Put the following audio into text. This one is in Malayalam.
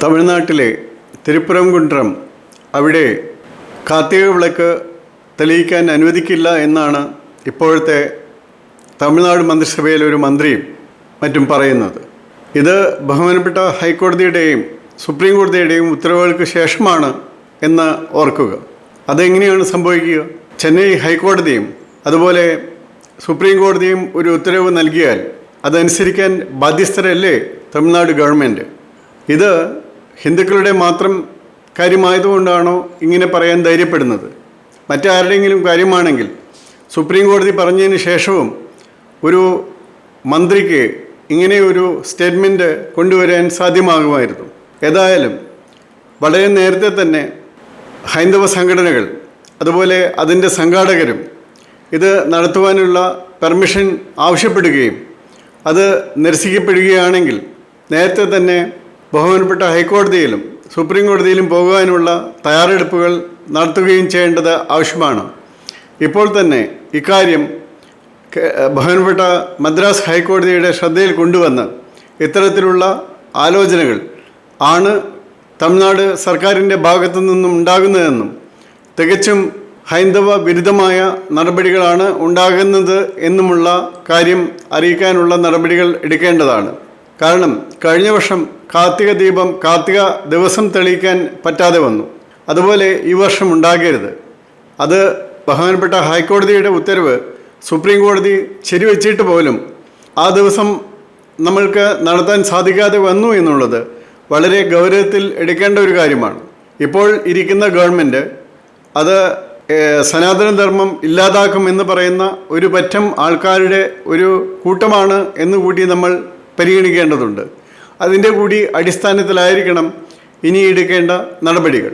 തമിഴ്നാട്ടിലെ തിരുപ്പുറംകുൻട്രം അവിടെ കാർത്തിക വിളക്ക് തെളിയിക്കാൻ അനുവദിക്കില്ല എന്നാണ് ഇപ്പോഴത്തെ തമിഴ്നാട് മന്ത്രിസഭയിലെ ഒരു മന്ത്രിയും മറ്റും പറയുന്നത്. ഇത് ബഹുമാനപ്പെട്ട ഹൈക്കോടതിയുടെയും സുപ്രീം കോടതിയുടെയും ഉത്തരവുകൾക്ക് ശേഷമാണ് എന്ന് ഓർക്കുക. അതെങ്ങനെയാണ് സംഭവിക്കുക? ചെന്നൈ ഹൈക്കോടതിയും അതുപോലെ സുപ്രീം കോടതിയും ഒരു ഉത്തരവ് നൽകിയാൽ അതനുസരിക്കാൻ ബാധ്യസ്ഥരല്ലേ തമിഴ്നാട് ഗവൺമെൻറ്? ഇത് ഹിന്ദുക്കളുടെ മാത്രം കാര്യമായതുകൊണ്ടാണോ ഇങ്ങനെ പറയാൻ ധൈര്യപ്പെടുന്നത്? മറ്റാരുടെയെങ്കിലും കാര്യമാണെങ്കിൽ സുപ്രീം കോടതി പറഞ്ഞതിന് ശേഷവും ഒരു മന്ത്രിക്ക് ഇങ്ങനെ ഒരു സ്റ്റേറ്റ്മെൻറ്റ് കൊണ്ടുവരാൻ സാധ്യമാകുമായിരുന്നു. ഏതായാലും വളരെ നേരത്തെ തന്നെ ഹൈന്ദവ സംഘടനകൾ അതുപോലെ അതിൻ്റെ സംഘാടകരും ഇത് നടത്തുവാനുള്ള പെർമിഷൻ ആവശ്യപ്പെടുകയും അത് നിരസിക്കപ്പെടുകയാണെങ്കിൽ നേരത്തെ തന്നെ ബഹുമാനപ്പെട്ട ഹൈക്കോടതിയിലും സുപ്രീം കോടതിയിലും പോകുവാനുള്ള തയ്യാറെടുപ്പുകൾ നടത്തുകയും ചെയ്യേണ്ടത് ആവശ്യമാണ്. ഇപ്പോൾ തന്നെ ഇക്കാര്യം ബഹുമാനപ്പെട്ട മദ്രാസ് ഹൈക്കോടതിയുടെ ശ്രദ്ധയിൽ കൊണ്ടുവന്ന് ഇത്തരത്തിലുള്ള ആലോചനകൾ ആണ് തമിഴ്നാട് സർക്കാരിൻ്റെ ഭാഗത്തു നിന്നും ഉണ്ടാകുന്നതെന്നും തികച്ചും ഹൈന്ദവ വിരുദ്ധമായ നടപടികളാണ് ഉണ്ടാകുന്നത് എന്നുമുള്ള കാര്യം അറിയിക്കാനുള്ള നടപടികൾ എടുക്കേണ്ടതാണ്. കാരണം കഴിഞ്ഞ വർഷം കാർത്തിക ദീപം കാർത്തിക ദിവസം തെളിയിക്കാൻ പറ്റാതെ വന്നു. അതുപോലെ ഈ വർഷം ഉണ്ടാകരുത്. അത് ബഹുമാനപ്പെട്ട ഹൈക്കോടതിയുടെ ഉത്തരവ് സുപ്രീം കോടതി ശരിവെച്ചിട്ട് പോലും ആ ദിവസം നമ്മൾക്ക് നടത്താൻ സാധിക്കാതെ വന്നു എന്നുള്ളത് വളരെ ഗൗരവത്തിൽ എടുക്കേണ്ട ഒരു കാര്യമാണ്. ഇപ്പോൾ ഇരിക്കുന്ന ഗവൺമെൻറ് അത് സനാതനധർമ്മം ഇല്ലാതാക്കുമെന്ന് പറയുന്ന ഒരു പറ്റം ആൾക്കാരുടെ ഒരു കൂട്ടമാണ് എന്നുകൂടി നമ്മൾ പരിഗണിക്കേണ്ടതുണ്ട്. അതിൻ്റെ കൂടി അടിസ്ഥാനത്തിലായിരിക്കണം ഇനി എടുക്കേണ്ട നടപടികൾ.